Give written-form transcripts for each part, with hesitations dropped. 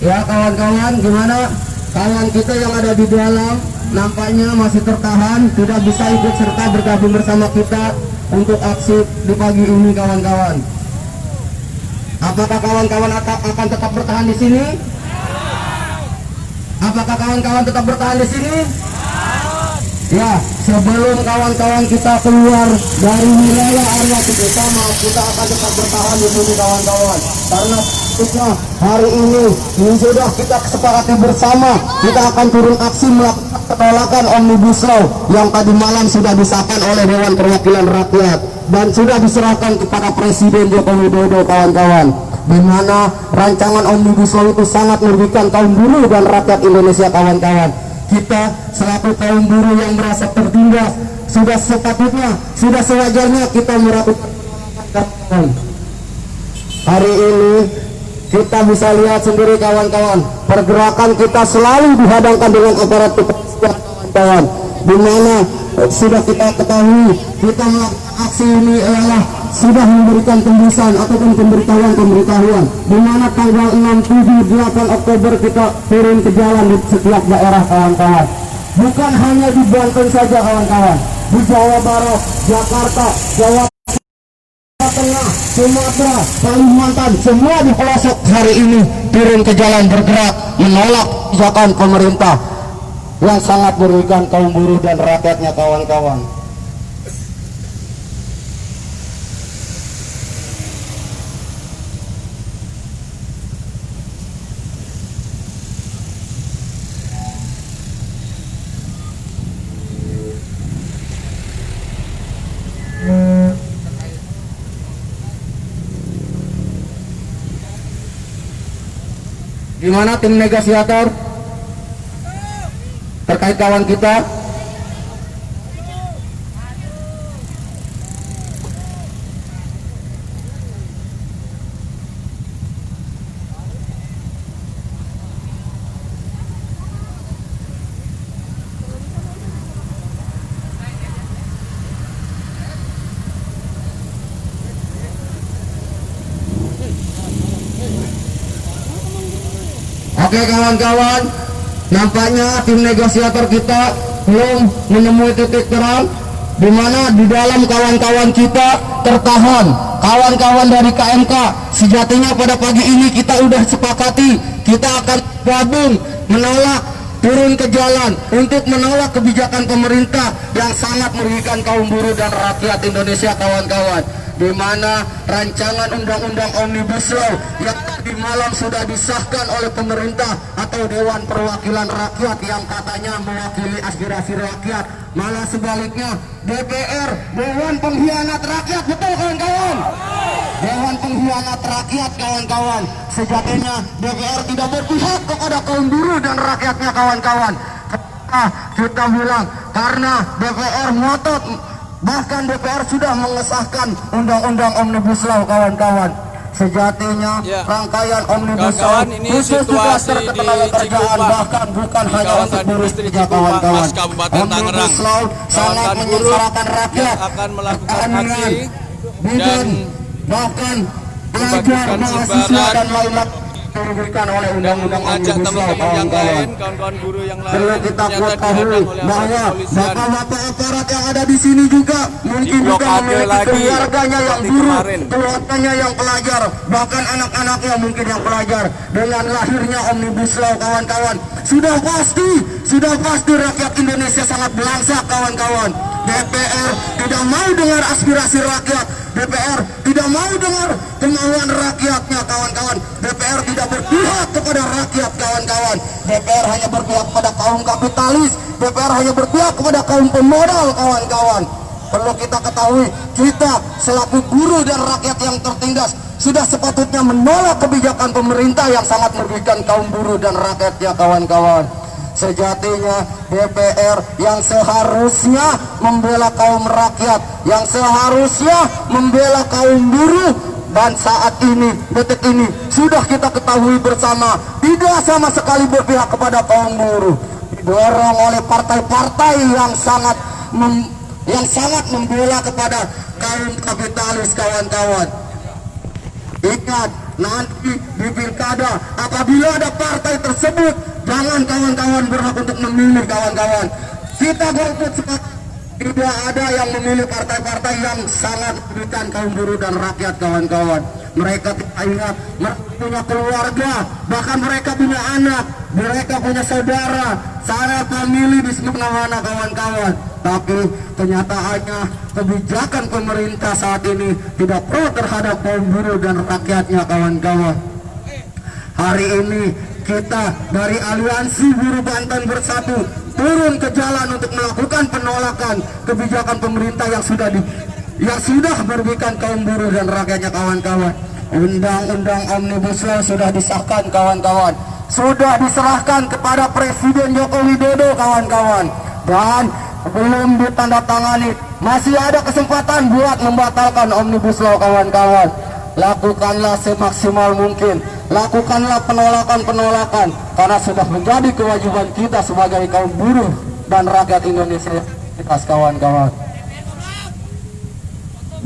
Ya kawan-kawan, gimana kawan kita yang ada di dalam nampaknya masih tertahan, tidak bisa ikut serta bergabung bersama kita untuk aksi di pagi ini kawan-kawan. Apakah kawan-kawan akan tetap bertahan di sini? Apakah kawan-kawan tetap bertahan di sini? Ya, sebelum kawan-kawan kita keluar dari wilayah area kerjasama, kita akan tetap bertahan di sini kawan-kawan. Karena hari ini sudah kita sepakati bersama, kita akan turun aksi melakukan penolakan Omnibus Law yang tadi malam sudah disahkan oleh Dewan Perwakilan Rakyat dan sudah diserahkan kepada Presiden Joko Widodo kawan-kawan. Di mana rancangan Omnibus Law itu sangat merugikan kaum buruh dan rakyat Indonesia kawan-kawan. Kita selaku kaum buruh yang merasa tertindas, sudah sepatutnya, sudah sewajarnya kita melakukan penolakan. Hari ini kita bisa lihat sendiri kawan-kawan, pergerakan kita selalu dihadangkan dengan aparat kepolisian kawan-kawan, di mana sudah kita ketahui kita melakukan aksi ini adalah sudah memberikan tembusan ataupun pemberitahuan di mana tanggal 6, 7, 8 Oktober kita turun ke jalan di setiap daerah kawan-kawan. Bukan hanya di Banten saja kawan-kawan, di Jawa Barat, Jakarta, Jawa Tengah, Sumatera, Kalimantan, semua di pelosok hari ini turun ke jalan bergerak menolak kebijakan pemerintah yang sangat merugikan kaum buruh dan rakyatnya kawan-kawan. Gimana tim negosiator terkait kawan kita? Oke kawan-kawan, nampaknya tim negosiator kita belum menemui titik terang di mana di dalam kawan-kawan kita tertahan. Kawan-kawan dari KMK, sejatinya pada pagi ini kita udah sepakati kita akan gabung menolak, turun ke jalan untuk menolak kebijakan pemerintah yang sangat merugikan kaum buruh dan rakyat Indonesia kawan-kawan. Di mana rancangan undang-undang Omnibus Law yang tadi malam sudah disahkan oleh pemerintah atau Dewan Perwakilan Rakyat yang katanya mewakili aspirasi rakyat, malah sebaliknya DPR, Dewan Pengkhianat Rakyat. Betul kawan-kawan? Dewan Pengkhianat Rakyat kawan-kawan. Sejatinya DPR tidak berpihak kepada kaum buruh dan rakyatnya kawan-kawan. Kita bilang karena DPR ngotot, bahkan DPR sudah mengesahkan undang-undang Omnibus Law kawan-kawan. Sejatinya rangkaian Omnibus Law khusus tugas kerjaan bahkan bukan hanya untuk buruh saja kawan-kawan. Omnibus Law sangat menyengsarakan rakyat, akan melakukan aksi dan bahkan pelajar, mahasiswa dan lain-lain dirugikan oleh undang-undang Omnibus Law kawan-kawan. Kawan-kawan buruh yang lain Perlu kita ketahui bahwa bapak-bapak aparat yang ada di sini juga mungkin juga memiliki keluarganya yang buruh, keluarganya yang pelajar, bahkan anak-anaknya mungkin yang pelajar. Dengan lahirnya Omnibus Law kawan-kawan, sudah pasti rakyat Indonesia sangat belangsak kawan-kawan. DPR tidak mau dengar aspirasi rakyat, DPR tidak mau dengar kemauan rakyatnya kawan-kawan. DPR tidak berpihak kepada rakyat kawan-kawan. DPR hanya berpihak kepada kaum kapitalis, DPR hanya berpihak kepada kaum pemodal kawan-kawan. Perlu kita ketahui, kita selaku buruh dan rakyat yang tertindas sudah sepatutnya menolak kebijakan pemerintah yang sangat merugikan kaum buruh dan rakyatnya kawan-kawan. Sejatinya DPR yang seharusnya membela kaum rakyat, yang seharusnya membela kaum buruh, dan saat ini, detik ini sudah kita ketahui bersama tidak sama sekali berpihak kepada kaum buruh, didorong oleh partai-partai yang sangat membela kepada kaum kapitalis kawan-kawan. Ingat, nanti di pilkada apabila ada partai tersebut, jangan kawan-kawan berhak untuk memilih kawan-kawan. Kita golput sepakat tidak ada yang memilih partai-partai yang sangat merugikan kaum buruh dan rakyat kawan-kawan. Mereka tidak ingat, mereka punya keluarga, bahkan mereka punya anak, mereka punya saudara, sana famili di mana-mana kawan-kawan. Tapi kenyataannya kebijakan pemerintah saat ini tidak pro terhadap kaum buruh dan rakyatnya kawan-kawan. Hari ini kita dari Aliansi Buruh Banten Bersatu turun ke jalan untuk melakukan penolakan kebijakan pemerintah yang sudah merugikan kaum buruh dan rakyatnya kawan-kawan. Undang-undang Omnibus Law sudah disahkan kawan-kawan, sudah diserahkan kepada Presiden Joko Widodo kawan-kawan, dan belum ditandatangani. Masih ada kesempatan buat membatalkan Omnibus Law kawan-kawan. Lakukanlah semaksimal mungkin, lakukanlah penolakan-penolakan, karena sudah menjadi kewajiban kita sebagai kaum buruh dan rakyat Indonesia kawan-kawan.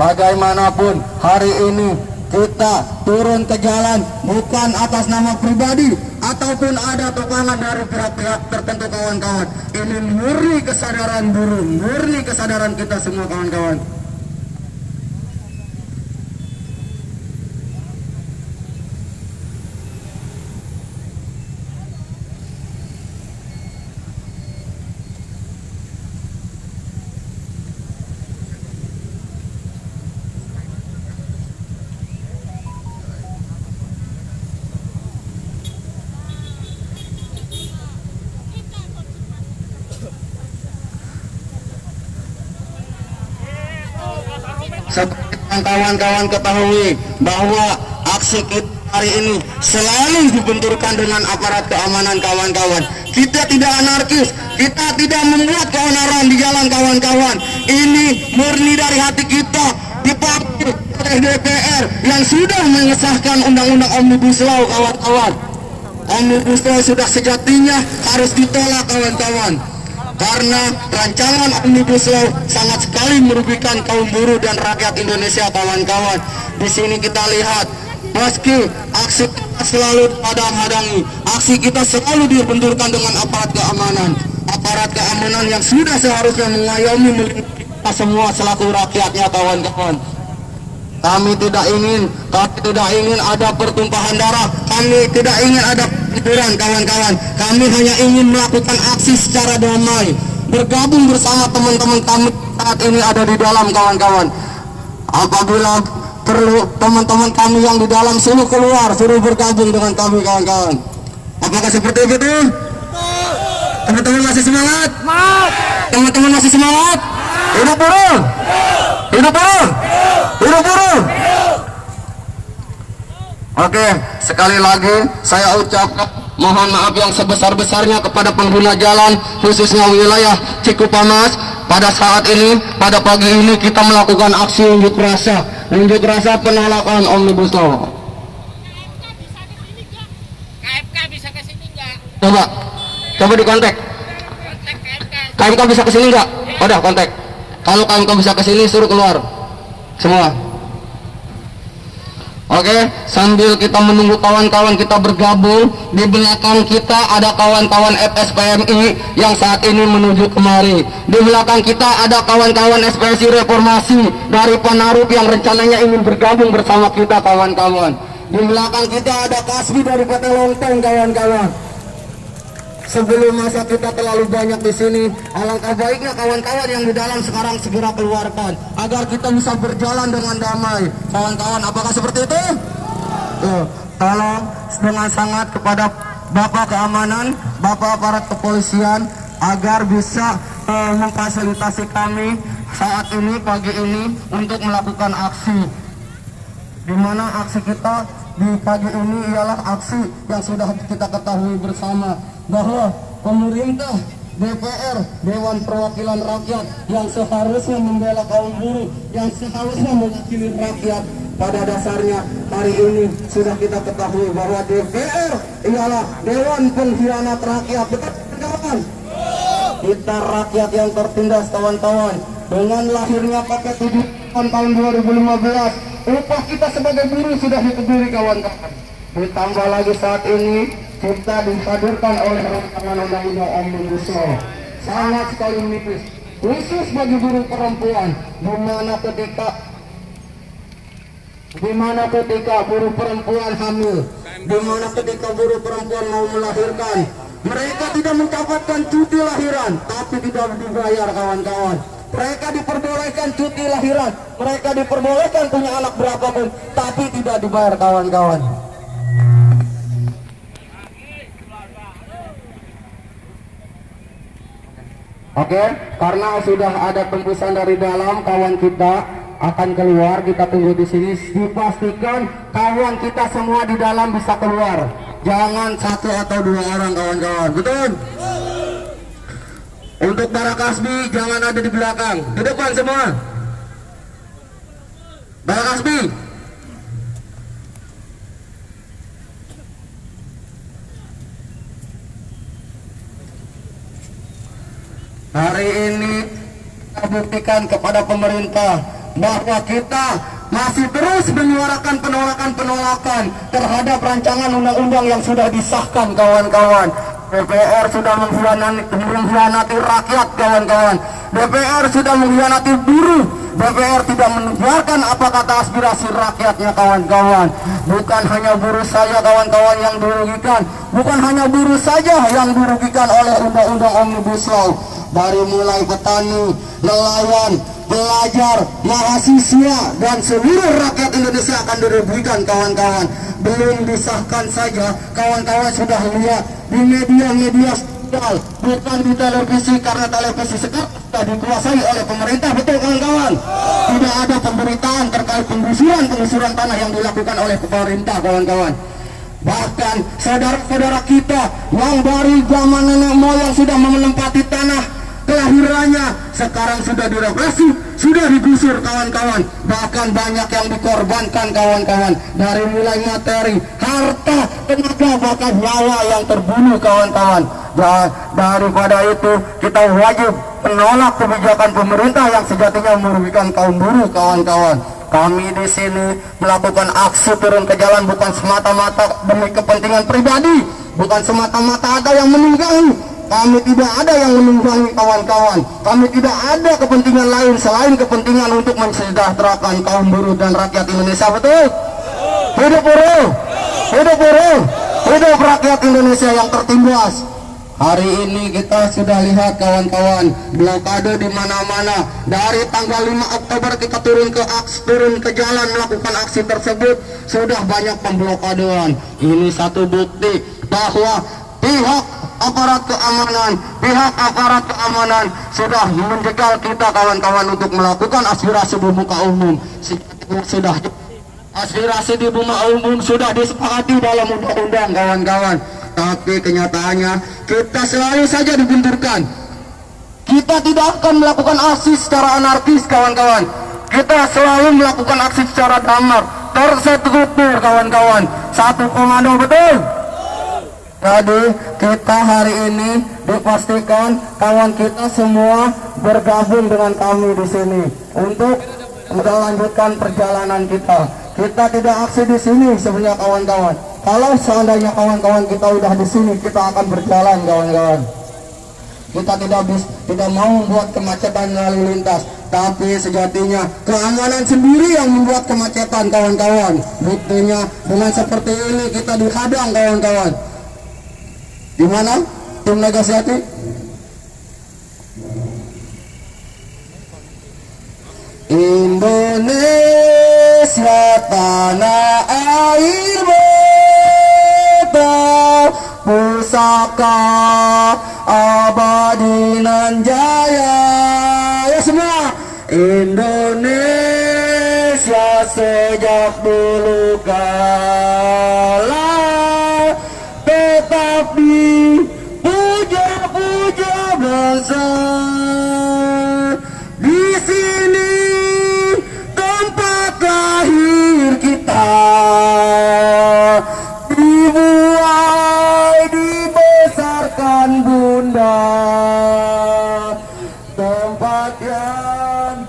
Bagaimanapun hari ini kita turun ke jalan bukan atas nama pribadi ataupun ada tekanan dari pihak-pihak tertentu kawan-kawan. Ini murni kesadaran buruh, murni kesadaran kita semua kawan-kawan. Seperti yang kawan-kawan ketahui bahwa aksi kita hari ini selalu dibenturkan dengan aparat keamanan kawan-kawan. Kita tidak anarkis, kita tidak membuat keonaran di jalan kawan-kawan. Ini murni dari hati kita, dipakai oleh DPR yang sudah mengesahkan undang-undang Omnibus Law kawan-kawan. Omnibus Law sudah sejatinya harus ditolak kawan-kawan, karena rancangan Omnibus Law sangat sekali merugikan kaum buruh dan rakyat Indonesia kawan-kawan. Di sini kita lihat, meski aksi kita selalu hadang-hadangi, aksi kita selalu dibenturkan dengan aparat keamanan yang sudah seharusnya mengayomi melindungi kita semua selaku rakyatnya kawan-kawan. Kami tidak ingin ada pertumpahan darah, kami tidak ingin ada keributan kawan-kawan. Kami hanya ingin melakukan aksi secara damai, bergabung bersama teman-teman kami saat ini ada di dalam kawan-kawan. Apabila perlu teman-teman kami yang di dalam suruh keluar, suruh bergabung dengan kami kawan-kawan. Apakah seperti itu? Teman-teman masih semangat? Teman-teman masih semangat? Hidup buruh! Hidup buruh! Hidup buruh! Oke, sekali lagi saya ucapkan mohon maaf yang sebesar-besarnya kepada pengguna jalan, khususnya wilayah Cikupamas. Pada saat ini, pada pagi ini kita melakukan aksi unjuk rasa penolakan Omnibus Law. KMK bisa ke sini enggak? Coba dikontak. KMK bisa ke sini enggak? Udah kontak. Kalau KMK bisa ke sini suruh keluar semua. Oke, sambil kita menunggu kawan-kawan kita bergabung, di belakang kita ada kawan-kawan FSPMI yang saat ini menuju kemari. Di belakang kita ada kawan-kawan SPSI Reformasi dari Panarup yang rencananya ingin bergabung bersama kita kawan-kawan. Di belakang kita ada Kasbi dari PT Lontong kawan-kawan. Sebelum masa kita terlalu banyak di sini, alangkah baiknya kawan-kawan yang di dalam sekarang segera keluarkan agar kita bisa berjalan dengan damai. Kawan-kawan, apakah seperti itu? Tolong dengan sangat kepada Bapak Keamanan, Bapak aparat kepolisian agar bisa memfasilitasi kami saat ini, pagi ini, untuk melakukan aksi. Di mana aksi kita di pagi ini ialah aksi yang sudah kita ketahui bersama, bahwa pemerintah, DPR, Dewan Perwakilan Rakyat yang seharusnya membela kaum buruh, yang seharusnya mewakili rakyat, pada dasarnya hari ini sudah kita ketahui bahwa DPR ialah Dewan Pengkhianat Rakyat. Betul kawan? Kita rakyat yang tertindas kawan-kawan. Dengan lahirnya paket 7 tahun 2015, upah kita sebagai buruh sudah dikebiri kawan-kawan. Ditambah lagi saat ini kita dihadirkan oleh rancangan undang-undang Omnibus Law sangat sekali menipis, khusus bagi buruh perempuan, di mana ketika buruh perempuan hamil, di mana ketika buruh perempuan mau melahirkan, mereka tidak mendapatkan cuti lahiran, tapi tidak dibayar kawan-kawan. Mereka diperbolehkan cuti lahiran, mereka diperbolehkan punya anak berapapun, tapi tidak dibayar kawan-kawan. Oke, karena sudah ada tembusan dari dalam, kawan kita akan keluar. Kita tunggu di sini. Dipastikan kawan kita semua di dalam bisa keluar. Jangan satu atau dua orang kawan-kawan. Betul? Untuk para kasbi jangan ada di belakang. Di depan semua. Para kasbi. Hari ini kita buktikan kepada pemerintah bahwa kita masih terus menyuarakan penolakan terhadap rancangan undang-undang yang sudah disahkan kawan-kawan. DPR sudah mengkhianati rakyat kawan-kawan. DPR sudah mengkhianati buruh. DPR tidak mendengarkan apa kata aspirasi rakyatnya kawan-kawan. Bukan hanya buruh saja kawan-kawan yang dirugikan, bukan hanya buruh saja yang dirugikan oleh undang-undang Omnibus Law. Dari mulai petani, nelayan, pelajar, mahasiswa, dan seluruh rakyat Indonesia akan dirugikan kawan-kawan. Belum disahkan saja, kawan-kawan sudah lihat di media-media sosial, bukan di televisi, karena televisi sekarang sudah dikuasai oleh pemerintah. Betul kawan-kawan? Tidak ada pemberitaan terkait penggusuran tanah yang dilakukan oleh pemerintah kawan-kawan. Bahkan saudara-saudara kita yang dari zaman nenek moyang sudah menempati tanah kelahirannya sekarang sudah direpresi, sudah digusur kawan-kawan. Bahkan banyak yang dikorbankan kawan-kawan, dari mulai materi, harta, tenaga, bahkan nyawa yang terbunuh kawan-kawan. Daripada itu kita wajib menolak kebijakan pemerintah yang sejatinya merugikan kaum buruh kawan-kawan. Kami di sini melakukan aksi turun ke jalan bukan semata-mata demi kepentingan pribadi, bukan semata-mata ada yang menunggangi. Kami tidak ada yang menunggangi kawan-kawan. Kami tidak ada kepentingan lain selain kepentingan untuk mensejahterakan kaum buruh dan rakyat Indonesia. Betul? Hidup buruh, hidup buruh, hidup rakyat Indonesia yang tertindas. Hari ini kita sudah lihat kawan-kawan, blokade di mana-mana. Dari tanggal 5 Oktober kita turun ke jalan melakukan aksi tersebut, sudah banyak pemblokadean. Ini satu bukti bahwa pihak aparat keamanan sudah menjegal kita kawan-kawan untuk melakukan aspirasi di muka umum. Aspirasi di muka umum sudah disepakati dalam undang-undang kawan-kawan. Tapi kenyataannya kita selalu saja dibenturkan. Kita tidak akan melakukan aksi secara anarkis kawan-kawan. Kita selalu melakukan aksi secara damai, terstruktur kawan-kawan. Satu komando, betul? Jadi kita hari ini dipastikan kawan kita semua bergabung dengan kami di sini untuk melanjutkan perjalanan kita. Kita tidak aksi di sini sebenarnya kawan-kawan. Kalau seandainya kawan-kawan kita udah di sini, kita akan berjalan kawan-kawan. Kita tidak mau membuat kemacetan lalu lintas, tapi sejatinya keamanan sendiri yang membuat kemacetan kawan-kawan. Buktinya dengan seperti ini kita dihadang kawan-kawan. Di mana tim negosiasi? Indonesia tanah air beta, pusaka abadi nan jaya. Ya semua. Indonesia sejak dulu kala tetap dipuja-puja bangsa. Di sini tempat lahir kita, dibuai dibesarkan bunda, tempat yang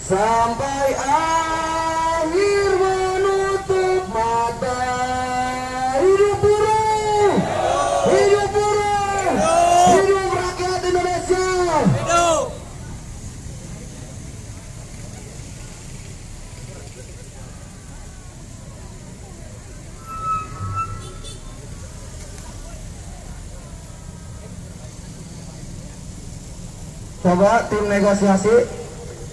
sampai akhir menutup mata. Hidup buruh, hidup buruh, hidup rakyat Indonesia. Coba tim negosiasi,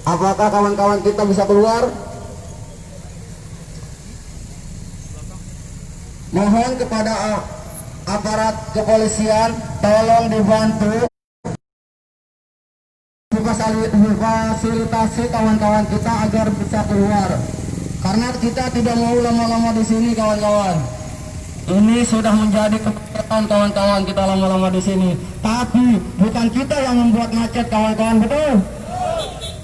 apakah kawan-kawan kita bisa keluar? Mohon kepada aparat kepolisian, tolong dibantu fasilitasi kawan-kawan kita agar bisa keluar. Karena kita tidak mau lama-lama di sini, kawan-kawan. Ini sudah menjadi kebiasaan kawan-kawan kita lama-lama di sini. Tapi bukan kita yang membuat macet, kawan-kawan, betul?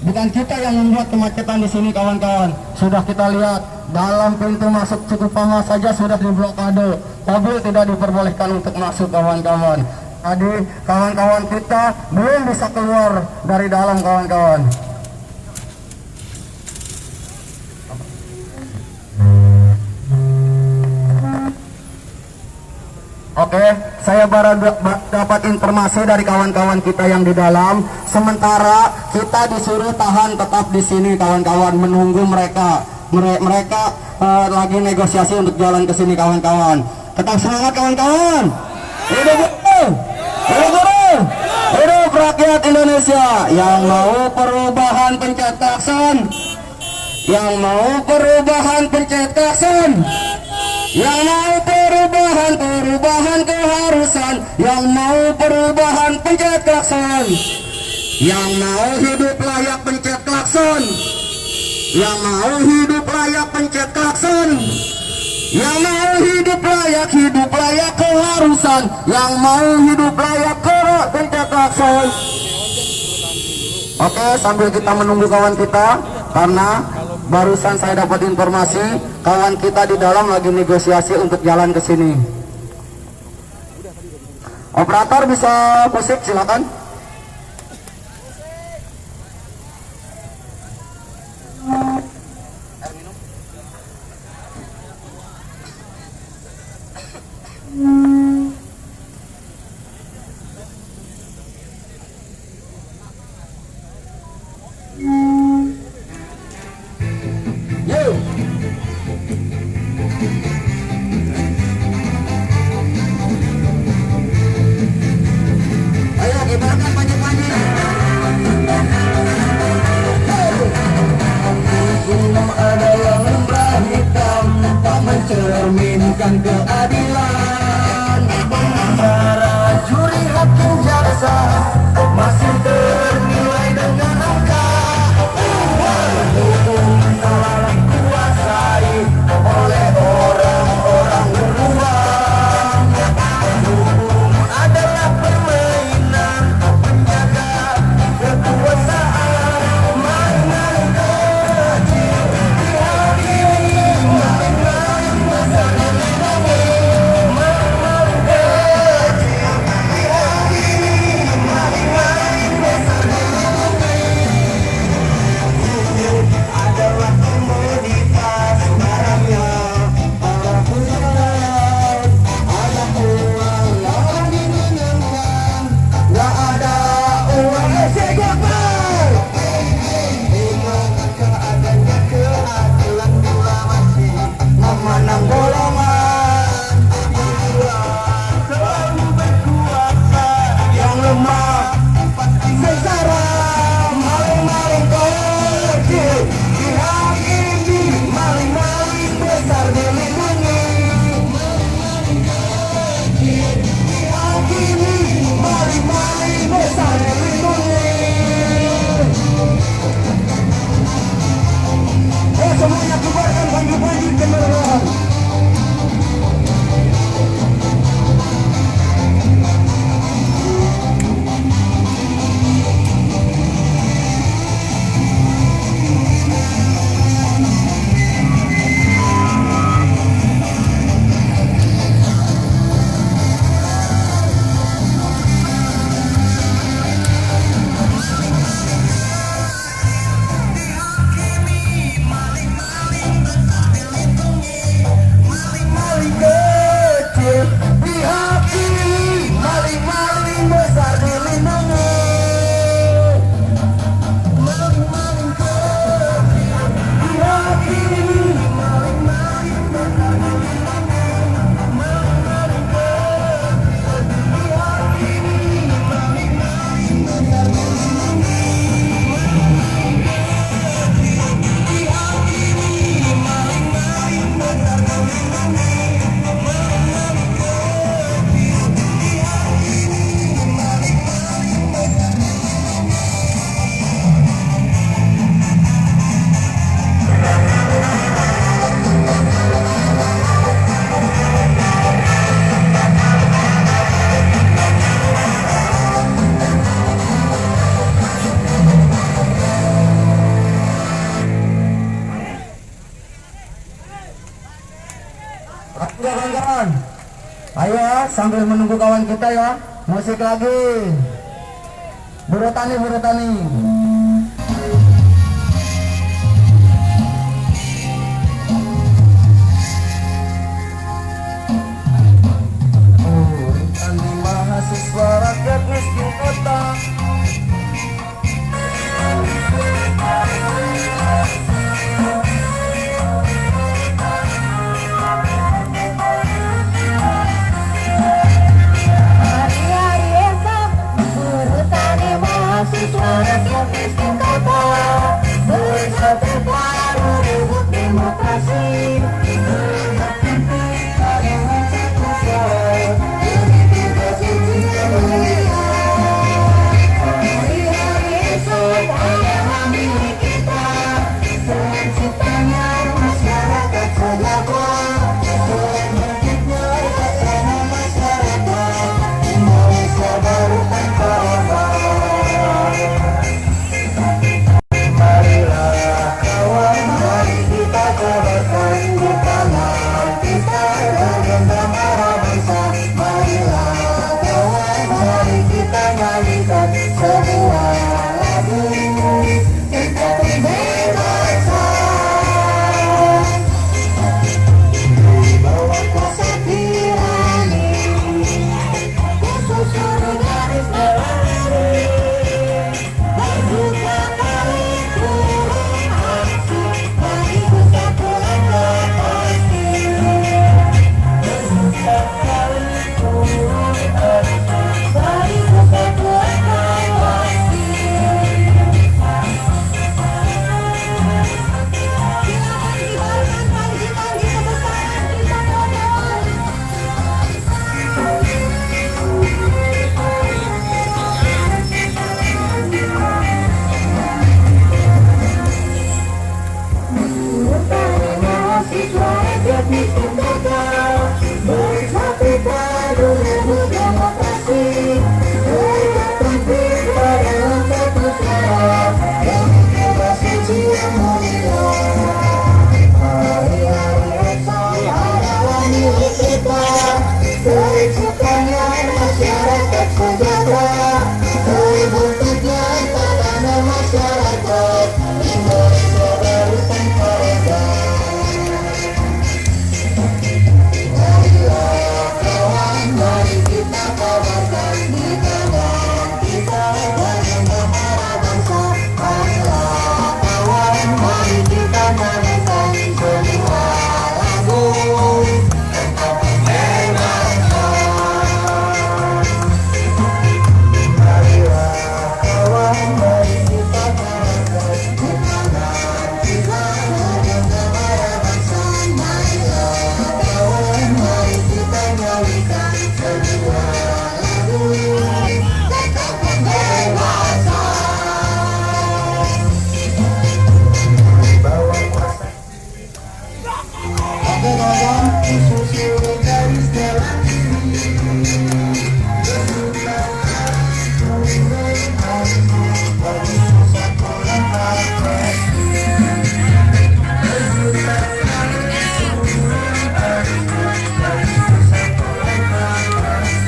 Bukan kita yang membuat kemacetan di sini, kawan-kawan. Sudah kita lihat dalam pintu masuk Cikupama saja sudah diblokade. Mobil tidak diperbolehkan untuk masuk, kawan-kawan. Tadi kawan-kawan kita belum bisa keluar dari dalam, kawan-kawan. Oke, saya baru dapat informasi dari kawan-kawan kita yang di dalam. Sementara kita disuruh tahan tetap di sini, kawan-kawan, menunggu mereka. Mereka lagi negosiasi untuk jalan ke sini, kawan-kawan. Tetap semangat, kawan-kawan. Hidup buruh, hidup buruh, hidup rakyat Indonesia. Yang mau perubahan pencet klakson. Yang mau perubahan pencet klakson. Yang mau perubahan keharusan. Yang mau perubahan pencet klakson. Yang mau hidup layak pencet klakson. Yang mau hidup layak pencet klakson. Yang mau hidup layak keharusan. Yang mau hidup layak pencet klakson. Oke, sambil kita menunggu kawan kita, karena barusan saya dapat informasi kawan kita di dalam lagi negosiasi untuk jalan ke sini. Operator bisa musik, silakan. Ayo kibarkan panji-panji. Gunung ada yang lembah hitam, tak mencerminkan keadilan. Para juri hakim jaksa masih ternilai dengan angka. Hukum salah dikuasai oleh orang-orang beruang. Hukum adalah permainan penjaga kekuasaan, mainan kecil di hati, mainan besar di hati, mainan kecil di hati. sambil menunggu kawan kita ya. Musik lagi. Buru Tani, Buru Tani. Tani mahasiswa rakyat miskin kota. Hari-hari esok, Buru Tani mahasiswa rakyat miskin kota, bersatu padu rebut demokrasi, berbakti dengan satu suara, demi tugas suci dan mulia. Hari-hari esok adalah milik kita, terciptanya masyarakat sejahtera, terbentuknya bersama masyarakat, Indonesia baru tanpa obat. Marilah kawan, mari kita kobarkan di tangan kita bergenggam arah bangsa. Marilah kawan, mari kita nyanyikan sebuah lagu tentang kebebasan. Di bawah kuasa tirani, kususur garis berlari, berbuka kali turun aksi, mari bersatu langkah pasti. Berbuka kali turun aksi, mari bersatu langkah pasti. Silakan kibarkan panji-panji kebesaran kita kawan. Buru Tani mahasiswa rakyat miskin kota, bersatu padu rebut demokrasi, berbakti dalam satu suara, demi tugas suci yang mulia. Hari-hari esok adalah milik kita, terciptanya masyarakat sejahtera, terbentuknya tatanan masyarakat, Indonesia baru tanpa obat. Marilah kawan, mari kita kobarkan di tangan kita bergenggam arah bangsa. Marilah kawan, mari kita nyanyikan sebuah lagu tentang kebebasan. Marilah kawan, mari kita kobarkan di tangan kita bergenggam arah bangsa. Marilah kawan, mari kita nyanyikan sebuah lagu tentang kebebasan. Di bawah kuasa. Oke kawan, susul garis jalan ini. Berbuka turun aksi, bagi satu langkah pasti. Berbuka turun aksi, bagi satu langkah pasti.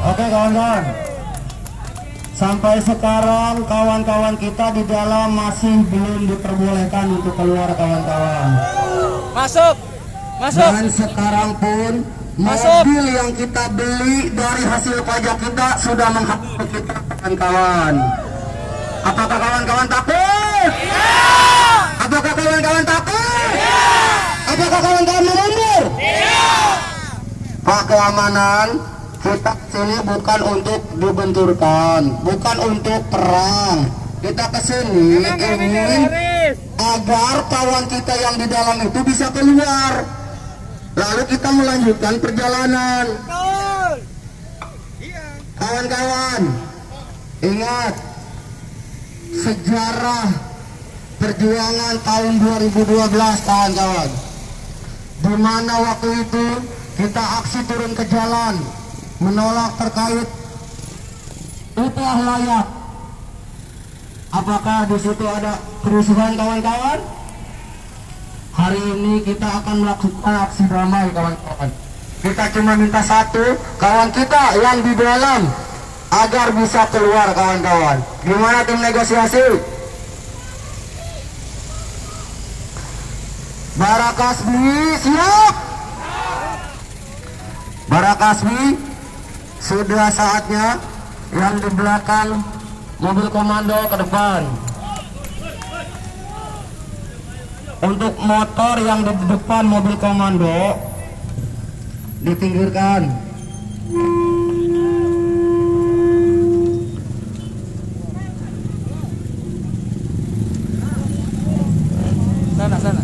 Oke kawan-kawan, sampai sekarang kawan-kawan kita di dalam masih belum diperbolehkan untuk keluar kawan-kawan. Masuk. Masuk. Dan sekarang pun Masuk. mobil yang kita beli dari hasil pajak kita sudah menghadap kita kawan-kawan. Apakah kawan-kawan takut? Apakah kawan-kawan takut? Apakah kawan-kawan mau mundur? Pak keamanan, kita sini bukan untuk dibenturkan, bukan untuk perang. Kita kesini ingin agar kawan kita yang di dalam itu bisa keluar. Lalu kita melanjutkan perjalanan. Kawan-kawan, ingat sejarah perjuangan tahun 2012 kawan-kawan. di mana waktu itu kita aksi turun ke jalan menolak terkait upah layak. Apakah di situ ada kerusuhan kawan-kawan? Hari ini kita akan melakukan aksi damai kawan-kawan. Kita cuma minta satu, kawan kita yang di dalam agar bisa keluar kawan-kawan. Gimana tim negosiasi? Barakasmi siap? Barakasmi, sudah saatnya yang di belakang mobil komando ke depan. Untuk motor yang di depan mobil komando dipinggirkan. Sana.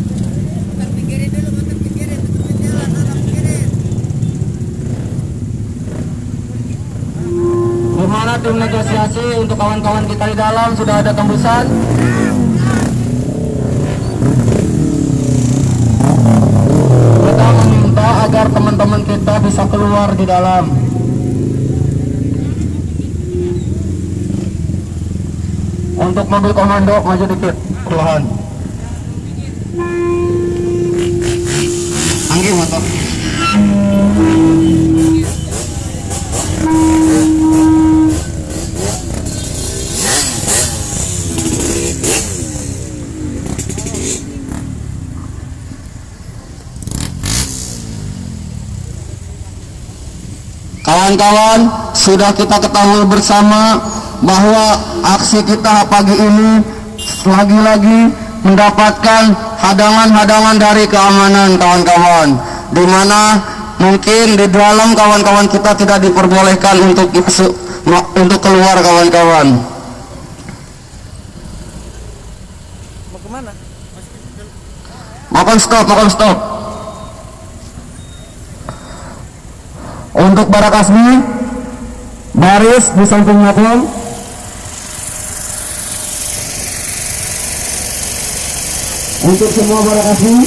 Gimana tim negosiasi untuk kawan-kawan kita di dalam? Sudah ada tembusan? Kita meminta agar teman-teman kita bisa keluar di dalam. Untuk mobil komando maju dikit, perlahan. Anggi motor. Kawan-kawan, sudah kita ketahui bersama bahwa aksi kita pagi ini lagi-lagi mendapatkan hadangan-hadangan dari keamanan kawan-kawan, di mana mungkin di dalam kawan-kawan kita tidak diperbolehkan untuk keluar kawan-kawan. Mau kemana? Makan stop. Untuk Barakasmi, baris di samping makom. Untuk semua Barakasmi,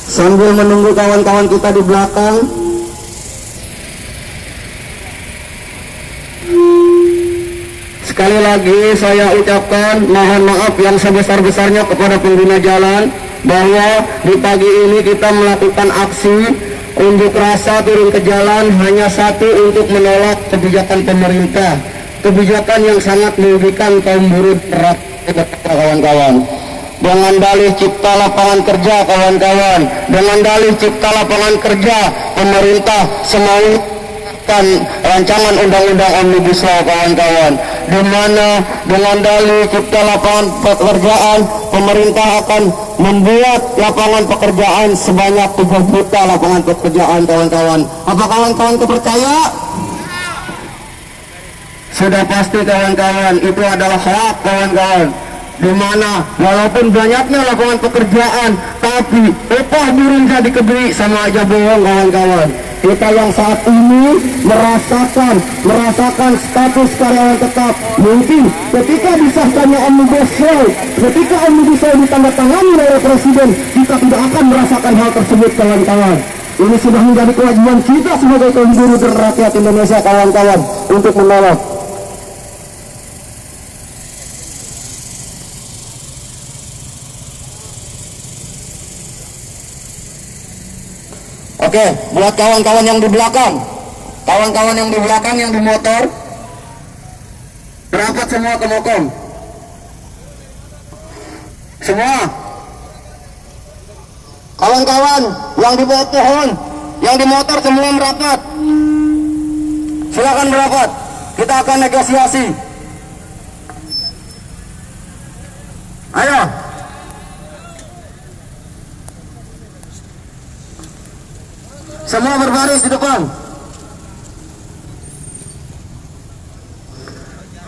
sambil menunggu kawan-kawan kita di belakang, sekali lagi saya ucapkan mohon maaf yang sebesar-besarnya kepada pengguna jalan bahwa di pagi ini kita melakukan aksi unjuk rasa turun ke jalan hanya satu, untuk menolak kebijakan pemerintah, kebijakan yang sangat merugikan kaum buruh rakyat kawan-kawan. Dengan dalih cipta lapangan kerja kawan-kawan, dengan dalih cipta lapangan kerja pemerintah semau rancangan undang-undang Omnibus Law kawan-kawan, di mana dengan dalih cipta lapangan pekerjaan pemerintah akan membuat lapangan pekerjaan sebanyak 3 juta lapangan pekerjaan kawan-kawan. Apa kawan-kawan percaya? Sudah pasti kawan-kawan, itu adalah hak kawan-kawan, di mana walaupun banyaknya lapangan pekerjaan tapi upah buruh tidak diberi, sama aja bohong kawan-kawan. Kita yang saat ini merasakan status karyawan tetap, mungkin ketika disahkannya Omnibus Law, ketika Omnibus Law ditandatangani oleh Presiden, kita tidak akan merasakan hal tersebut kawan-kawan. Ini sudah menjadi kewajiban kita sebagai kaum buruh dan rakyat Indonesia kawan-kawan untuk menolak. Oke, buat kawan-kawan yang di belakang, yang di motor, berangkat semua ke Mokom. Semua. Kawan-kawan yang di bawah pohon, yang di motor semua merapat. Silakan merapat. Kita akan negosiasi. Ayo. Semua berbaris di depan.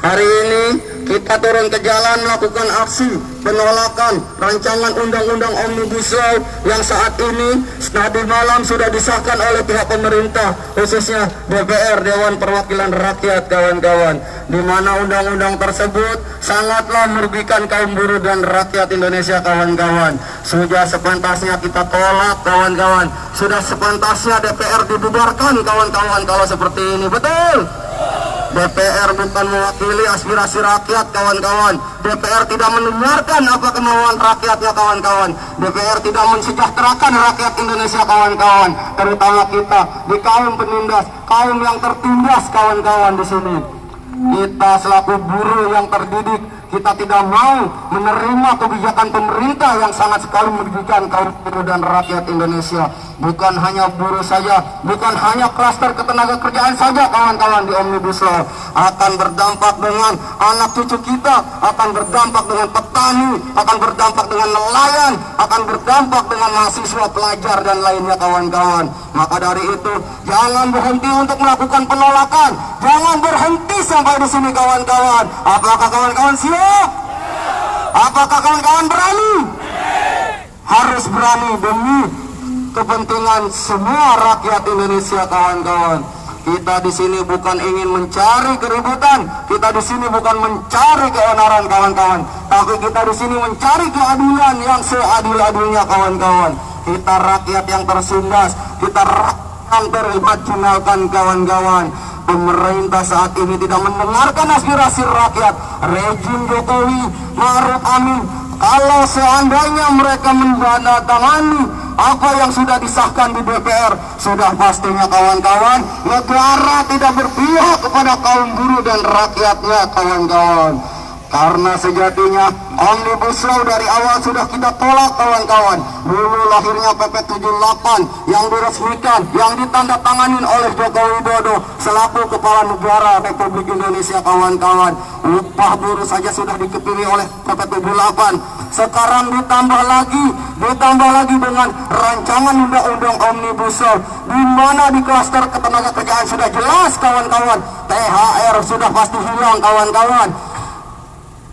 Hari ini kita kita turun ke jalan melakukan aksi penolakan rancangan undang-undang Omnibus Law yang saat ini tadi malam sudah disahkan oleh pihak pemerintah, khususnya DPR, Dewan Perwakilan Rakyat, kawan-kawan, di mana undang-undang tersebut sangatlah merugikan kaum buruh dan rakyat Indonesia, kawan-kawan. Sudah sepantasnya kita tolak, kawan-kawan. Sudah sepantasnya DPR dibubarkan, kawan-kawan, kalau seperti ini. Betul? DPR bukan mewakili aspirasi rakyat, kawan-kawan. DPR tidak mendengarkan apa kemauan rakyatnya, kawan-kawan. DPR tidak mensejahterakan rakyat Indonesia, kawan-kawan. Terutama kita di kaum penindas, kaum yang tertindas, kawan-kawan di sini. Kita selaku buruh yang terdidik, kita tidak mau menerima kebijakan pemerintah yang sangat sekali merugikan kaum buruh dan rakyat Indonesia. Bukan hanya buruh saja, bukan hanya klaster ketenaga kerjaan saja, kawan-kawan, di Omnibus Law akan berdampak dengan anak cucu kita, akan berdampak dengan petani, akan berdampak dengan nelayan, akan berdampak dengan mahasiswa, pelajar, dan lainnya, kawan-kawan. Maka dari itu, jangan berhenti untuk melakukan penolakan, jangan berhenti sampai di sini, kawan-kawan. Apakah kawan-kawan siap? Apakah kawan-kawan berani? Harus berani demi kepentingan semua rakyat Indonesia, kawan-kawan. Kita di sini bukan ingin mencari keributan, kita di sini bukan mencari keonaran, kawan-kawan, tapi kita di sini mencari keadilan yang seadil-adilnya, kawan-kawan. Kita rakyat yang tersindas, kita rakyat yang termarginalkan, kawan-kawan. Pemerintah saat ini tidak mendengarkan aspirasi rakyat. Rejim Jokowi Ma'ruf Amin, kalau seandainya mereka menandatangani apa yang sudah disahkan di DPR, sudah pastinya, kawan-kawan, negara tidak berpihak kepada kaum buruh dan rakyatnya, kawan-kawan. Karena sejatinya Omnibus Law dari awal sudah kita tolak, kawan-kawan. Dulu lahirnya PP 78 yang diresmikan, yang ditandatangani oleh Joko Widodo selaku Kepala Negara Republik Indonesia, kawan-kawan. Upah buruh saja sudah dikepiri oleh PP 78. Sekarang ditambah lagi dengan rancangan undang-undang Omnibus Law, di mana di klaster ketenaga kerjaan sudah jelas, kawan-kawan. THR sudah pasti hilang, kawan-kawan.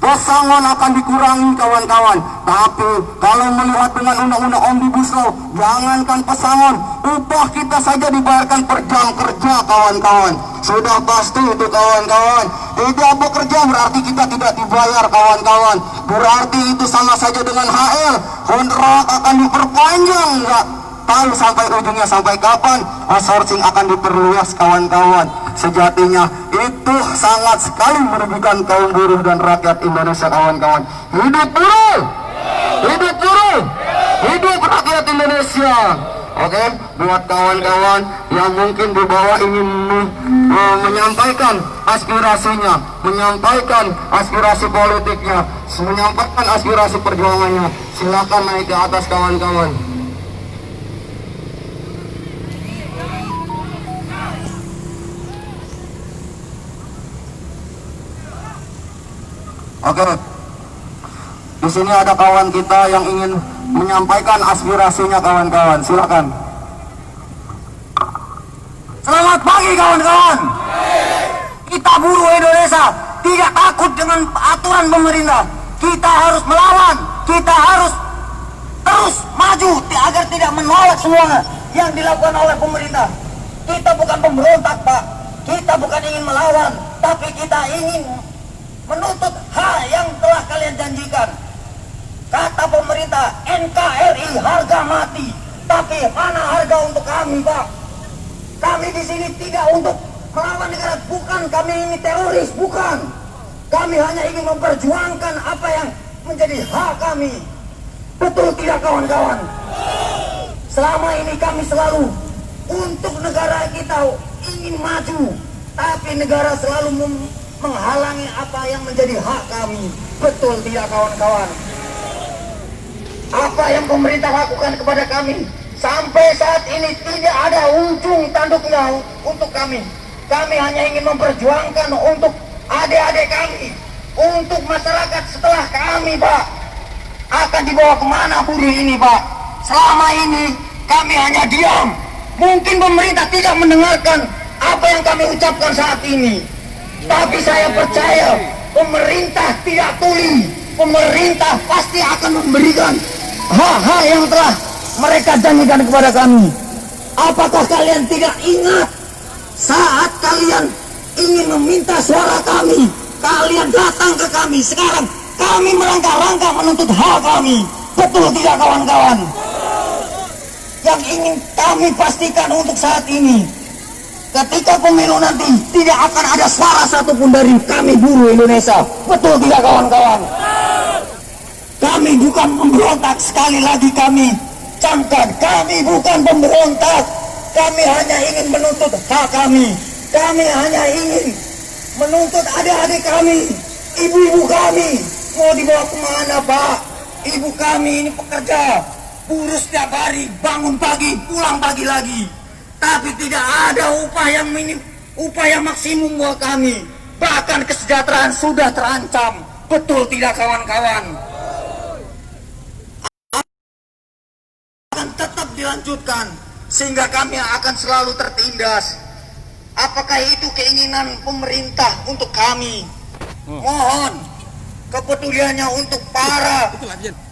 Pesangon akan dikurangi, kawan-kawan. Tapi kalau melihat dengan undang-undang Omnibus Law, jangankan pesangon, upah kita saja dibayarkan per jam kerja, kawan-kawan. Sudah pasti itu, kawan-kawan. Tidak bekerja berarti kita tidak dibayar, kawan-kawan. Berarti itu sama saja dengan HL. Kontrak akan diperpanjang, enggak tahu sampai ujungnya sampai kapan. Outsourcing akan diperluas, kawan-kawan. Sejatinya itu sangat sekali merugikan kaum buruh dan rakyat Indonesia, kawan-kawan. Hidup buruh, hidup buruh, hidup rakyat Indonesia. Oke, buat kawan-kawan yang mungkin di bawah ingin menyampaikan aspirasinya, menyampaikan aspirasi politiknya, menyampaikan aspirasi perjuangannya, silakan naik ke atas, kawan-kawan. Oke, di sini ada kawan kita yang ingin menyampaikan aspirasinya, kawan-kawan. Silakan. Selamat pagi, kawan-kawan. Kita buruh Indonesia tidak takut dengan aturan pemerintah. Kita harus melawan. Kita harus terus maju agar tidak menolak semua yang dilakukan oleh pemerintah. Kita bukan pemberontak, Pak. Kita bukan ingin melawan, tapi kita ingin menuntut hak yang telah kalian janjikan. Kata pemerintah, NKRI harga mati, tapi mana harga untuk kami, Pak? Kami di sini tidak untuk melawan negara, bukan kami ini teroris, bukan. Kami hanya ingin memperjuangkan apa yang menjadi hak kami. Betul tidak, kawan-kawan? Selama ini kami selalu untuk negara kita ingin maju, tapi negara selalu menghalangi apa yang menjadi hak kami. Betul tidak, kawan-kawan? Apa yang pemerintah lakukan kepada kami sampai saat ini tidak ada ujung tanduknya untuk kami. Kami hanya ingin memperjuangkan untuk adik-adik kami, untuk masyarakat setelah kami, Pak. Akan dibawa kemana buruh ini, Pak? Selama ini kami hanya diam. Mungkin pemerintah tidak mendengarkan apa yang kami ucapkan saat ini, tapi saya percaya pemerintah tidak tuli. Pemerintah pasti akan memberikan hak-hak yang telah mereka janjikan kepada kami. Apakah kalian tidak ingat saat kalian ingin meminta suara kami, kalian datang ke kami. Sekarang kami melangkah-langkah menuntut hak kami. Betul tidak kawan-kawan? Yang ingin kami pastikan untuk saat ini, ketika pemilu nanti tidak akan ada suara satupun dari kami buruh Indonesia. Betul tidak kawan-kawan? Kami bukan pemberontak, sekali lagi kami camkan, kami bukan pemberontak. Kami hanya ingin menuntut hak kami. Kami hanya ingin menuntut adik-adik kami, ibu-ibu kami. Mau dibawa kemana, Pak? Ibu kami ini pekerja, buruh setiap hari, bangun pagi, pulang pagi lagi. Tapi tidak ada upah yang minim, upah yang maksimum buat kami. Bahkan kesejahteraan sudah terancam. Betul tidak kawan-kawan? Akan tetap dilanjutkan sehingga kami akan selalu tertindas. Apakah itu keinginan pemerintah untuk kami? Mohon kepeduliannya untuk para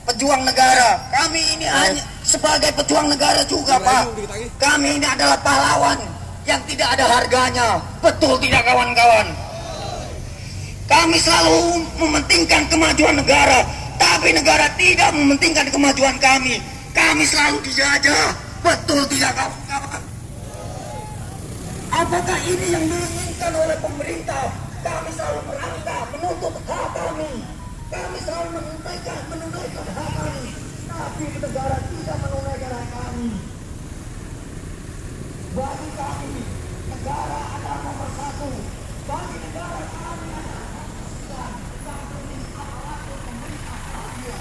pejuang negara. Kami ini hanya sebagai pejuang negara juga, Pak. Kami ini adalah pahlawan yang tidak ada harganya. Betul tidak kawan-kawan? Kami selalu mementingkan kemajuan negara, tapi negara tidak mementingkan kemajuan kami. Kami selalu dijajah. Betul tidak kawan-kawan? Apakah ini yang diinginkan oleh pemerintah? Kami selalu merangkak menuntut hak kami. Kami selalu menunaikan hak kami. Tapi negara tidak menunaikan hak kami. Bagi kami, negara adalah nomor satu. Bagi negara kami adalah nomor sekian. Yang penting apalagi pemerintah bahagia.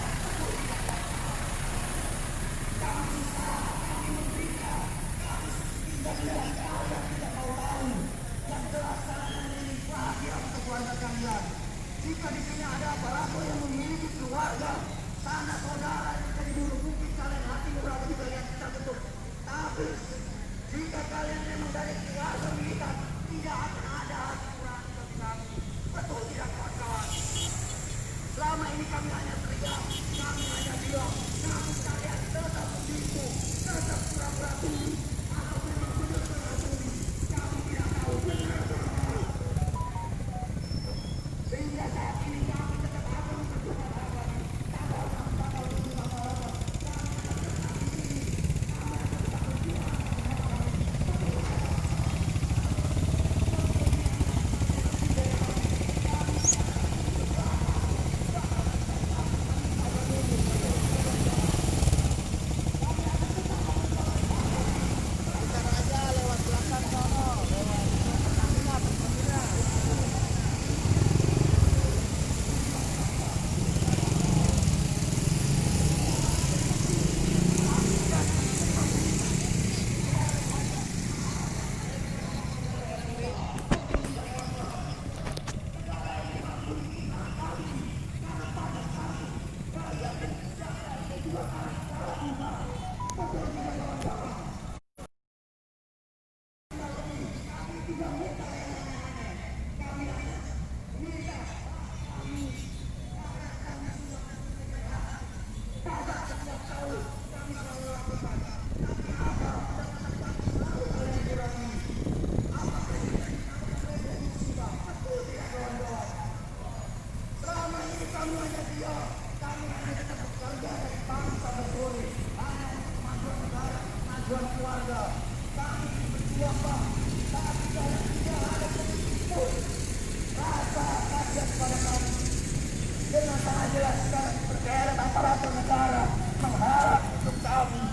Kami salah, kami menderita. Kami tidak ada yang tidak mau tahu. Yang jelas kalian ini bahagia untuk keluarga kalian. Jika di sini ada aparatur yang memiliki keluarga, sana saudara yang jadi dulu, mungkin kalian hati nurani juga yang kita bentuk. Tapi jika kalian memang dari keluarga militer, tidak akan ada hati nurani bagi kami. Betul tidak kawan-kawan? Selama ini kami hanya teriak, kami hanya bilang, namun kalian tetap begitu, tetap pura-pura tuli. Atau memang benar-benar tuli, kami tidak tahu benar. Sehingga saat ini kami tetap akan memperjuangkan hak. Tanggal 7 Maret, kami akan tetap di sini. Kami akan tetap berjuang. Dengan sangat jelas kami percaya aparatur negara mengharap untuk kami.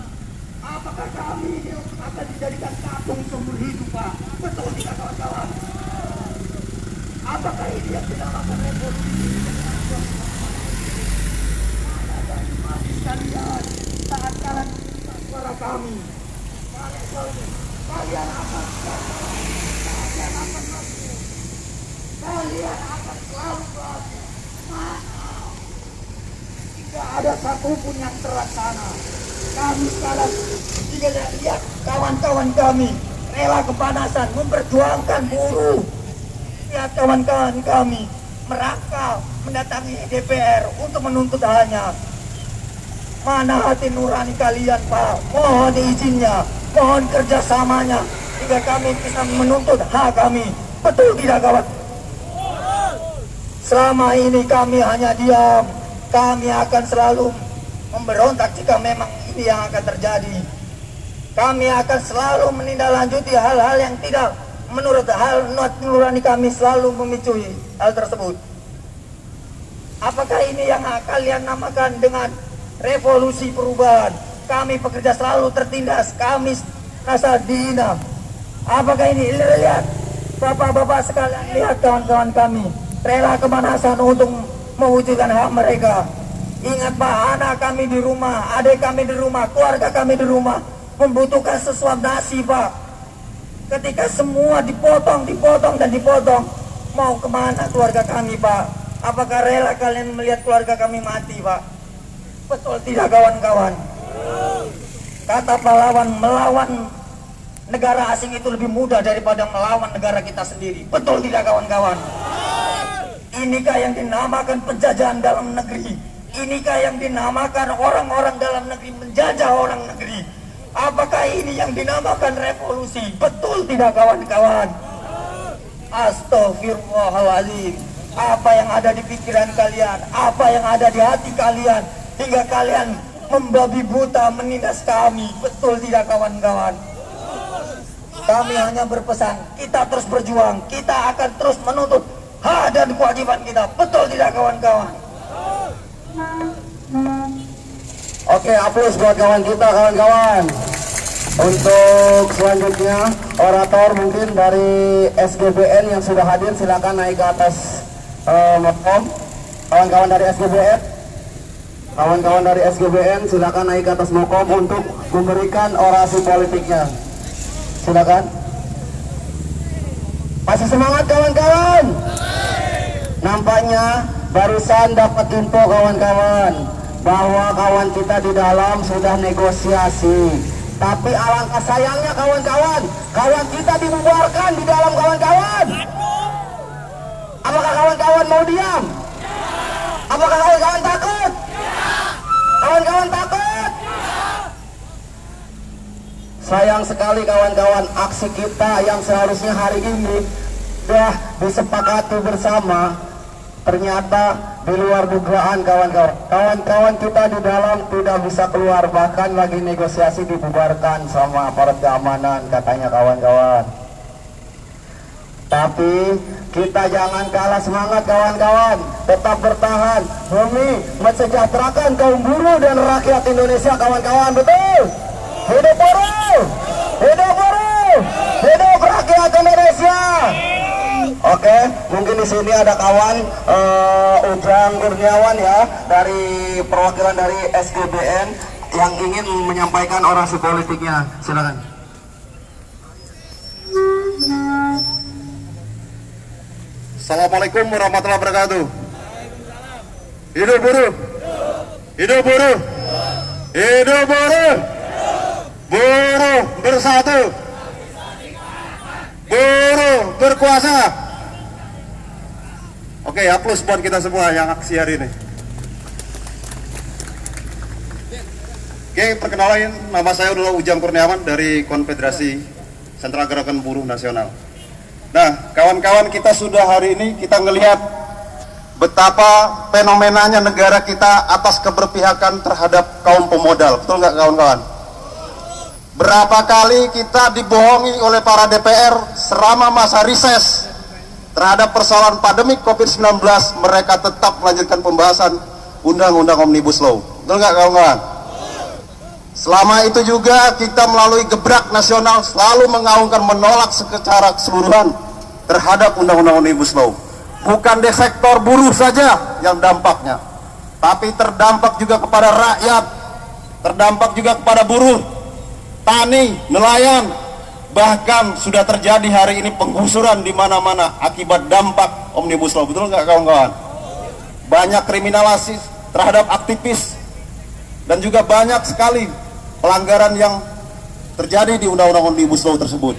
Apakah kami ini akan dijadikan patung seumur hidup, Pak? Betul tidak kawan-kawan? Apakah ini yang dinamakan revolusi? Kalian saat kalian suara kami, kalian akan mati. Kalian akan selalu mati. Tidak ada satupun yang terlaksana. Kami sekarang tidak lihat kawan-kawan kami rela kepanasan memperjuangkan buruh. Lihat kawan-kawan kami merangkap mendatangi DPR untuk menuntut halnya. Mana hati nurani kalian, Pak? Mohon izinnya, mohon kerjasamanya hingga kami bisa menuntut hak kami. Betul tidak, kawan? Selama ini kami hanya diam. Kami akan selalu memberontak jika memang ini yang akan terjadi. Kami akan selalu menindaklanjuti hal-hal yang tidak menurut hal nurani kami, selalu memicu hal tersebut. Apakah ini yang kalian namakan dengan revolusi perubahan? Kami pekerja selalu tertindas, kami rasa dihina. Apakah ini? Lihat, bapak-bapak sekalian, lihat kawan-kawan kami rela kemanasan untuk mewujudkan hak mereka. Ingat Pak, anak kami di rumah, adik kami di rumah, keluarga kami di rumah membutuhkan sesuap nasi, Pak. Ketika semua dipotong dan dipotong, mau kemana keluarga kami, Pak? Apakah rela kalian melihat keluarga kami mati, Pak? Betul tidak, kawan-kawan? Kata pahlawan, melawan negara asing itu lebih mudah daripada melawan negara kita sendiri. Betul tidak, kawan-kawan? Inikah yang dinamakan penjajahan dalam negeri? Inikah yang dinamakan orang-orang dalam negeri menjajah orang negeri? Apakah ini yang dinamakan revolusi? Betul tidak, kawan-kawan? Astaghfirullahaladzim. Apa yang ada di pikiran kalian? Apa yang ada di hati kalian? Hingga kalian membabi buta menindas kami. Betul tidak, kawan-kawan? Kami hanya berpesan, kita terus berjuang. Kita akan terus menuntut hak dan kewajiban kita. Betul tidak, kawan-kawan? Oke, aplaus buat kawan kita, kawan-kawan. Untuk selanjutnya, orator mungkin dari SGBN yang sudah hadir, silakan naik ke atas mokom. Kawan-kawan dari SGBN, silakan naik ke atas mokom untuk memberikan orasi politiknya. Silakan. Masih semangat, kawan-kawan? Nampaknya barusan dapat info, kawan-kawan, bahwa kawan kita di dalam sudah negosiasi. Tapi alangkah sayangnya, kawan-kawan, kawan kita dibubarkan di dalam, kawan-kawan. Apakah kawan-kawan mau diam? Apakah kawan-kawan takut? Kawan-kawan takut? Sayang sekali, kawan-kawan, aksi kita yang seharusnya hari ini sudah disepakati bersama, ternyata di luar dugaan, kawan-kawan. Kawan-kawan kita di dalam tidak bisa keluar, bahkan lagi negosiasi dibubarkan sama aparat keamanan, katanya, kawan-kawan. Tapi kita jangan kalah semangat, kawan-kawan. Tetap bertahan demi mensejahterakan kaum buruh dan rakyat Indonesia, kawan-kawan. Betul? Hidup buruh! Hidup buruh! Hidup rakyat Indonesia! Oke, mungkin di sini ada kawan Ujang Kurniawan ya, dari perwakilan dari SGBN yang ingin menyampaikan orasi politiknya. Silakan. Assalamualaikum warahmatullahi wabarakatuh. Hidup buruh! Hidup buruh! Hidup buruh! Buruh bersatu! Buruh berkuasa! Oke, aplaus buat kita semua yang aksi hari ini. Oke, perkenalkan, nama saya adalah Ujang Kurniawan dari Konfederasi Sentra Gerakan Buruh Nasional. Nah, kawan-kawan, kita sudah hari ini kita ngelihat betapa fenomenanya negara kita atas keberpihakan terhadap kaum pemodal. Betul nggak, kawan-kawan? Berapa kali kita dibohongi oleh para DPR selama masa rises terhadap persoalan pandemi COVID-19, mereka tetap melanjutkan pembahasan Undang-Undang Omnibus Law. Betul nggak, kawan-kawan? Selama itu juga kita melalui gebrak nasional selalu mengaungkan menolak secara keseluruhan terhadap Undang-Undang Omnibus Law. Bukan di sektor buruh saja yang dampaknya, tapi terdampak juga kepada rakyat, terdampak juga kepada buruh, tani, nelayan, bahkan sudah terjadi hari ini penggusuran di mana-mana akibat dampak Omnibus Law. Betul nggak, kawan-kawan? Banyak kriminalisasi terhadap aktivis dan juga banyak sekali pelanggaran yang terjadi di Undang-Undang Omnibus Law tersebut.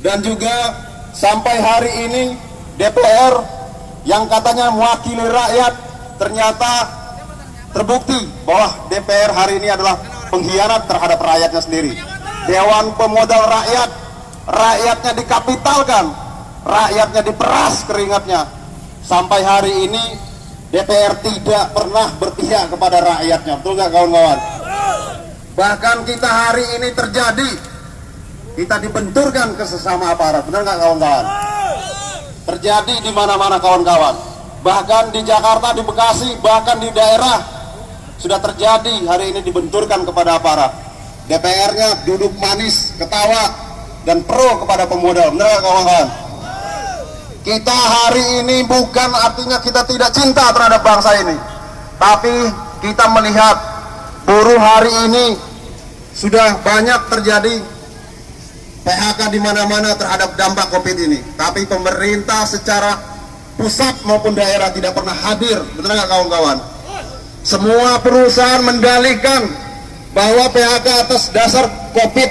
Dan juga sampai hari ini DPR yang katanya mewakili rakyat ternyata terbukti bahwa DPR hari ini adalah pengkhianat terhadap rakyatnya sendiri. Dewan Pemodal Rakyat, rakyatnya dikapitalkan, rakyatnya diperas keringatnya. Sampai hari ini DPR tidak pernah berpihak kepada rakyatnya, betul nggak kawan-kawan? Bahkan kita hari ini terjadi, kita dibenturkan ke sesama aparat, benar nggak kawan-kawan? Terjadi di mana-mana kawan-kawan. Bahkan di Jakarta, di Bekasi, bahkan di daerah sudah terjadi hari ini dibenturkan kepada aparat. DPR-nya duduk manis, ketawa, dan pro kepada pemodal, benar nggak kawan-kawan? Kita hari ini bukan artinya kita tidak cinta terhadap bangsa ini, tapi kita melihat buruh hari ini sudah banyak terjadi PHK di mana-mana terhadap dampak COVID ini. Tapi pemerintah secara pusat maupun daerah tidak pernah hadir, benar nggak kawan-kawan? Semua perusahaan mendalihkan bahwa PHK atas dasar COVID,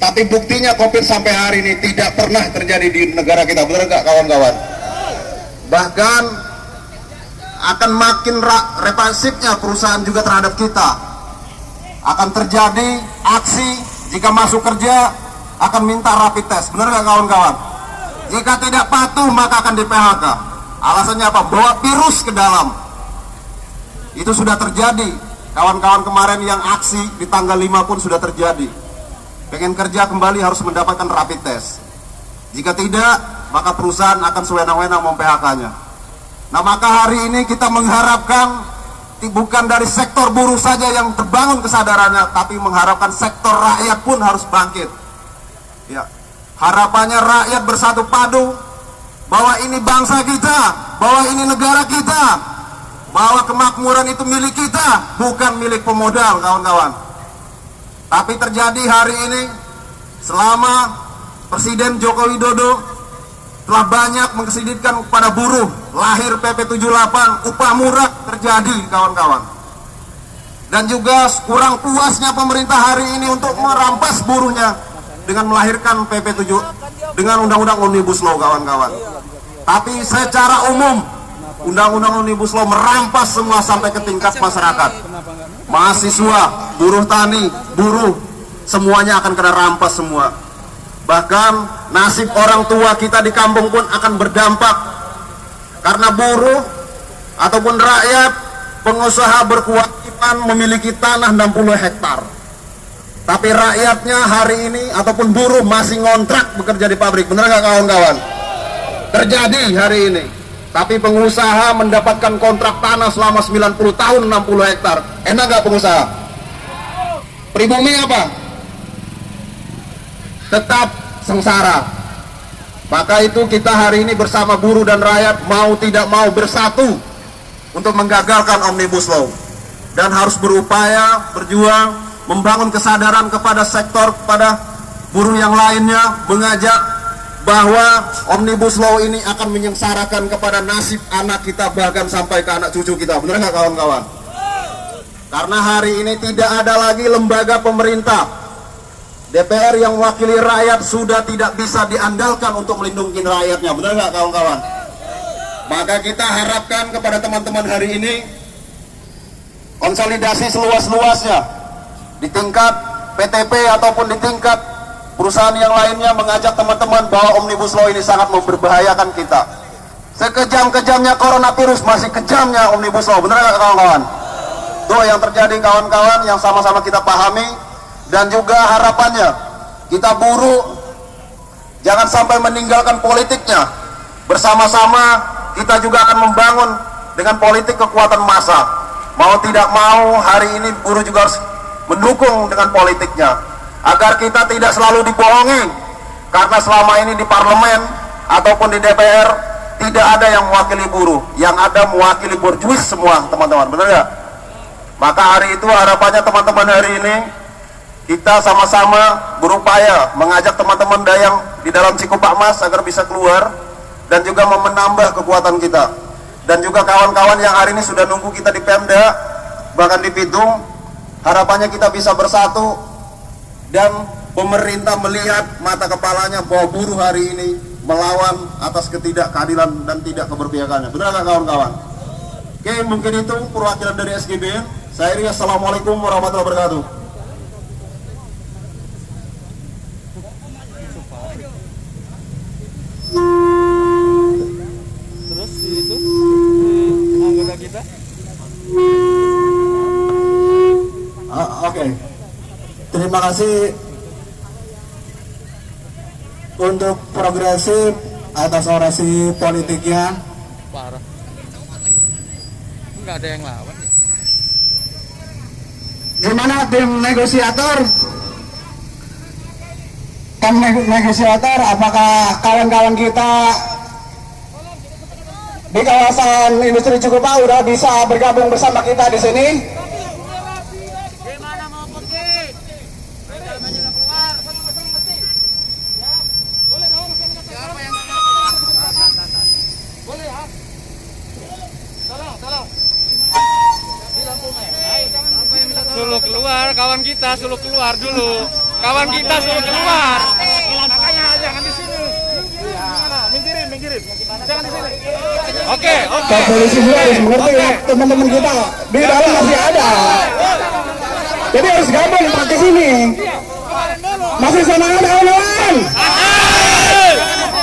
tapi buktinya COVID sampai hari ini tidak pernah terjadi di negara kita, benar nggak kawan-kawan? Bahkan akan makin represifnya perusahaan juga terhadap kita. Akan terjadi aksi jika masuk kerja akan minta rapid test, benar nggak kawan-kawan? Jika tidak patuh maka akan di PHK. Alasannya apa? Bawa virus ke dalam. Itu sudah terjadi. Kawan-kawan kemarin yang aksi di tanggal 5 pun sudah terjadi. Pengen kerja kembali harus mendapatkan rapid test. Jika tidak, maka perusahaan akan sewenang-wenang mem-PHK-nya. Nah, maka hari ini kita mengharapkan bukan dari sektor buruh saja yang terbangun kesadarannya, tapi mengharapkan sektor rakyat pun harus bangkit. Ya, harapannya rakyat bersatu padu bahwa ini bangsa kita, bahwa ini negara kita, bahwa kemakmuran itu milik kita, bukan milik pemodal, kawan-kawan. Tapi terjadi hari ini selama Presiden Joko Widodo telah banyak mengkesiditkan kepada buruh, lahir PP 78, upah murah terjadi, kawan-kawan. Dan juga kurang puasnya pemerintah hari ini untuk merampas buruhnya dengan melahirkan PP 7 dengan Undang-Undang Omnibus Law, kawan-kawan. Tapi secara umum Undang-Undang Omnibus Law merampas semua sampai ke tingkat masyarakat. Mahasiswa, buruh tani, buruh, semuanya akan kena rampas semua. Bahkan nasib orang tua kita di kampung pun akan berdampak. Karena buruh ataupun rakyat, pengusaha berkewajiban memiliki tanah 60 hektar. Tapi rakyatnya hari ini ataupun buruh masih ngontrak bekerja di pabrik. Benar nggak kawan-kawan? Terjadi hari ini. Tapi pengusaha mendapatkan kontrak tanah selama 90 tahun 60 hektar. Enak nggak pengusaha? Pribumi apa? Tetap sengsara. Maka itu kita hari ini bersama buruh dan rakyat mau tidak mau bersatu untuk menggagalkan Omnibus Law. Dan harus berupaya, berjuang, membangun kesadaran kepada sektor, kepada buruh yang lainnya, mengajak bahwa Omnibus Law ini akan menyengsarakan kepada nasib anak kita, bahkan sampai ke anak cucu kita. Benar nggak kawan-kawan? Karena hari ini tidak ada lagi lembaga pemerintah. DPR yang mewakili rakyat sudah tidak bisa diandalkan untuk melindungi rakyatnya. Benar nggak kawan-kawan? Maka kita harapkan kepada teman-teman hari ini konsolidasi seluas-luasnya di tingkat PTP ataupun di tingkat perusahaan yang lainnya, mengajak teman-teman bahwa Omnibus Law ini sangat memberbahayakan kita. Sekejam-kejamnya coronavirus, masih kejamnya Omnibus Law. Benar nggak kawan-kawan? Itu yang terjadi, kawan-kawan, yang sama-sama kita pahami. Dan juga harapannya kita buruh jangan sampai meninggalkan politiknya. Bersama-sama kita juga akan membangun dengan politik kekuatan massa. Mau tidak mau hari ini buruh juga harus mendukung dengan politiknya, agar kita tidak selalu dibohongi. Karena selama ini di parlemen ataupun di DPR tidak ada yang mewakili buruh, yang ada mewakili borjuis semua, teman-teman. Benar ya? Maka hari itu harapannya teman-teman hari ini kita sama-sama berupaya mengajak teman-teman yang di dalam Cikupa Mas agar bisa keluar dan juga menambah kekuatan kita. Dan juga kawan-kawan yang hari ini sudah nunggu kita di Pemda, bahkan di Pitung, harapannya kita bisa bersatu dan pemerintah melihat mata kepalanya bahwa buruh hari ini melawan atas ketidakkeadilan dan tidak keberpihakannya. Benar nggak kawan-kawan? Oke, mungkin itu perwakilan dari SGBN. Saya Ria, assalamualaikum warahmatullahi wabarakatuh. Terus itu anggota kita. Oke. Terima kasih untuk progresif atas orasi politiknya. Parah. Nggak ada yang lawan. Gimana tim negosiator? Tim negosiator, apakah kawan-kawan kita di kawasan industri Cikupa udah bisa bergabung bersama kita di sini? Gimana mau pergi? Mereka banyak keluar. Sama-sama ngerti. Ya. Boleh dong. Siapa yang boleh ya? Tolong. Di lampu merah. Ayo jangan Suruh keluar, kawan kita suruh keluar dulu. Kawan kita suruh keluar. makanya jangan di sini. Mana? Minggirin. Jangan di sini. Oke. Pak polisi juga harus mengerti ya, teman-teman kita di dalam masih ada. Jadi harus gabung pakai sini. Masih semangat kawan-kawan.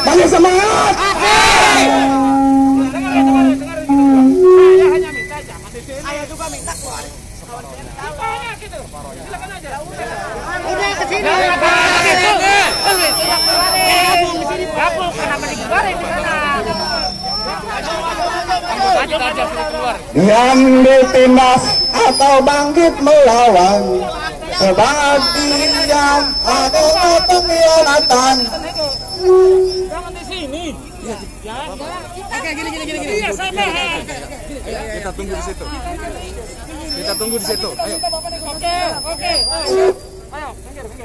Masih semangat. Saya hanya minta jangan di sini. Saya juga minta keluar. Apanya gitu? Silakan aja. Udah ke sini. Gabung kenapa dikeluarin di sana? Kita aja suruh keluar. Yang ditindas atau bangkit melawan sebagian atau pengkhianatan. Jangan di sini. Oke, gini. Iya, saya paham. Kita tunggu di situ. Ayo. Oke. Ayo,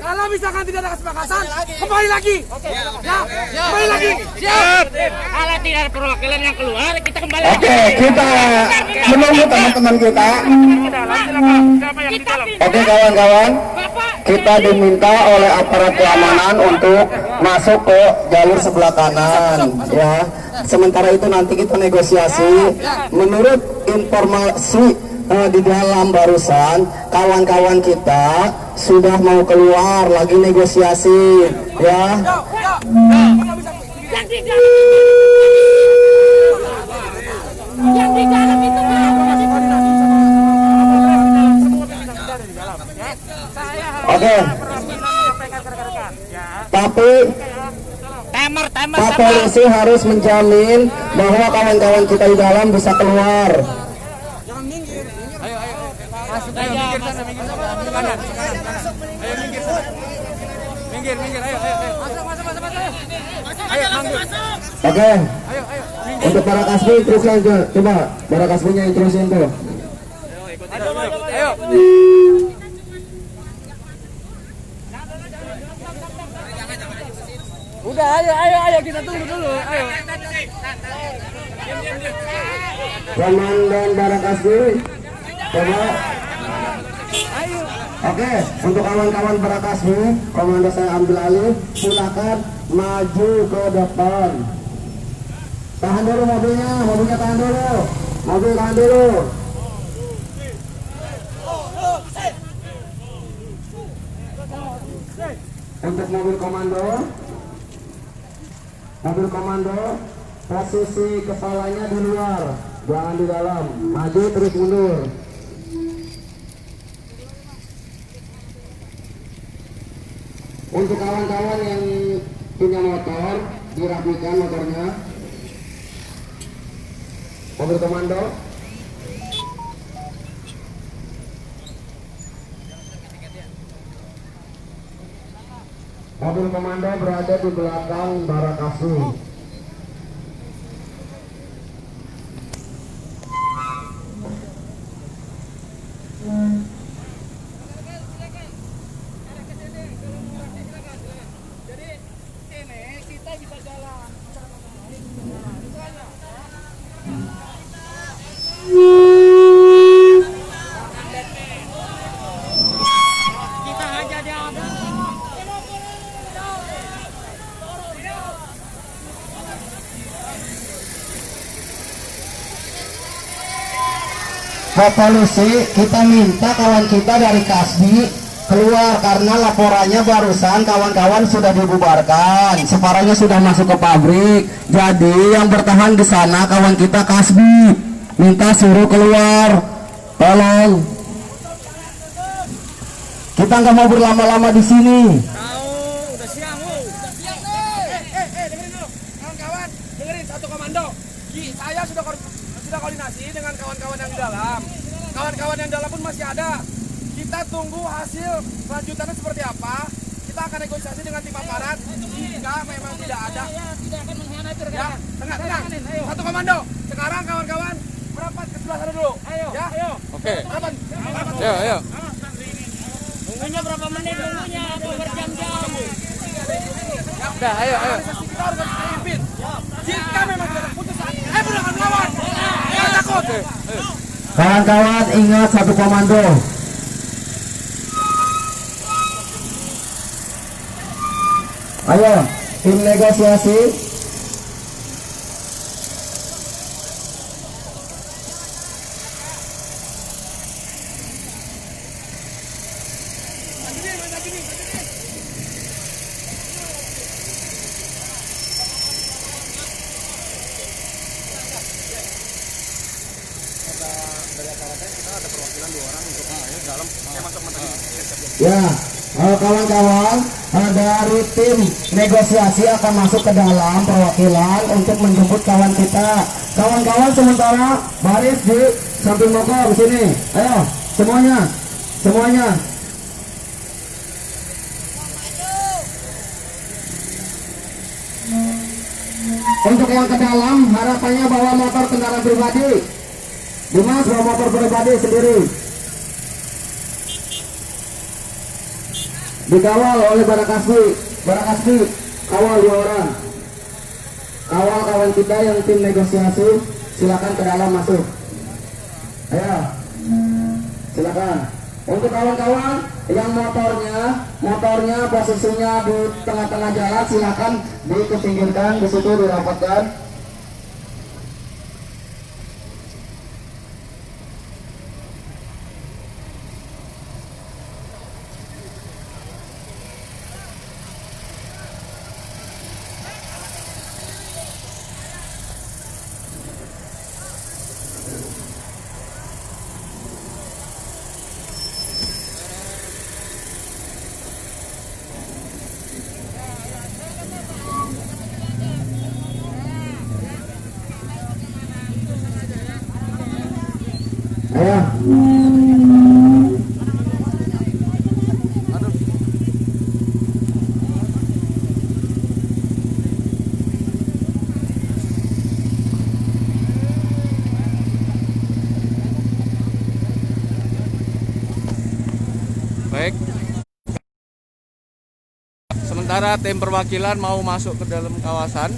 kalau misalkan tidak ada kesepakatan, kembali lagi. Ya, kembali lagi. Siap. Kalau tidak ada perwakilan yang keluar, kita kembali lagi. Oke, kita menunggu teman-teman kita. Siapa yang di dalam? Oke kawan-kawan, kita diminta oleh aparat keamanan untuk masuk ke jalur sebelah kanan, ya. Sementara itu nanti kita negosiasi. Menurut informasi di dalam barusan, kawan-kawan kita sudah mau keluar lagi negosiasi, ya. Yang di dalam itu Oke. Tapi Pak polisi harus menjamin bahwa kawan-kawan kita di dalam bisa keluar. Masuk aja. Minggir sana. Ayo minggir. Ayo. Ayo manggil. Oke. Untuk para kasbi terus aja. Coba para kasbinya yang terusin tuh. Ayo. Udah, ayo kita tunggu dulu. Ayo. Komandan para kasbi. Coba. Oke, untuk kawan-kawan para kasbi, komandan saya ambil alih. Silakan maju ke depan. Tahan dulu mobilnya tahan dulu. Mobil tahan dulu. Untuk mobil komando, posisi kepalanya di luar, jangan di dalam. Maju terus mundur. Untuk kawan-kawan yang punya motor, dirapikan motornya. Mobil komando. Mobil komando berada di belakang Barakasih. Jadi ini kita bisa jalan. Kita aja dia ada. Pak Polisi, kita minta kawan kita dari Kasbi keluar karena laporannya barusan kawan-kawan sudah dibubarkan, separuhnya sudah masuk ke pabrik. Jadi yang bertahan di sana kawan kita Kasbi, minta suruh keluar, tolong. Kita nggak mau berlama-lama di sini. Udah siang dengerin dulu kawan-kawan, dengerin satu komando. Saya sudah koordinasi dengan kawan-kawan yang di dalam. Kawan-kawan yang dalam pun masih ada. Kita tunggu hasil lanjutannya seperti apa. Kita akan negosiasi dengan tim aparat. Jika memang tidak ada, tidak akan mengkhianati rekan. Ya, tenang. Satu komando. Sekarang kawan-kawan merapat ke sebelah sana dulu. Ayo. Ya. Ayo. Oke. Merapat. Ayo. Nunggunya berapa menit? Nunggunya berjam-jam. Udah, ayo. Kita harus pimpin. Jika memang tidak ada keputusan, berangkat melawan. Jangan takut. Kawan-kawan ingat satu komando. Ayo, tim negosiasi. Ya, kawan-kawan dari tim negosiasi akan masuk ke dalam perwakilan untuk menjemput kawan kita. Kawan-kawan sementara baris di samping motor sini. Ayo, semuanya. Untuk yang ke dalam harapannya bawa motor kendaraan pribadi. Dimas bawa motor pribadi sendiri. Dikawal oleh Barakasbi, kawal 2 orang. Kawal kawan kita yang tim negosiasi, silakan ke dalam masuk. Ayo, silakan. Untuk kawan-kawan yang motornya posisinya di tengah-tengah jalan, silakan diketinggirkan, di situ dirapatkan. Baik. Sementara tim perwakilan mau masuk ke dalam kawasan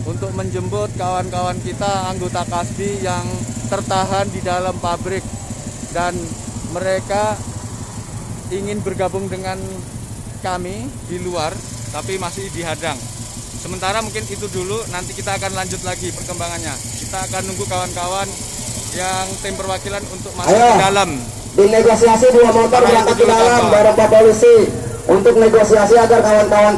untuk menjemput kawan-kawan kita anggota Kasbi yang tertahan di dalam pabrik dan mereka ingin bergabung dengan kami di luar tapi masih dihadang. Sementara mungkin itu dulu, nanti kita akan lanjut lagi perkembangannya. Kita akan nunggu kawan-kawan yang tim perwakilan untuk masuk ke dalam. Di negosiasi 2 motor berangkat ke dalam bareng Pak Polisi untuk negosiasi agar kawan-kawan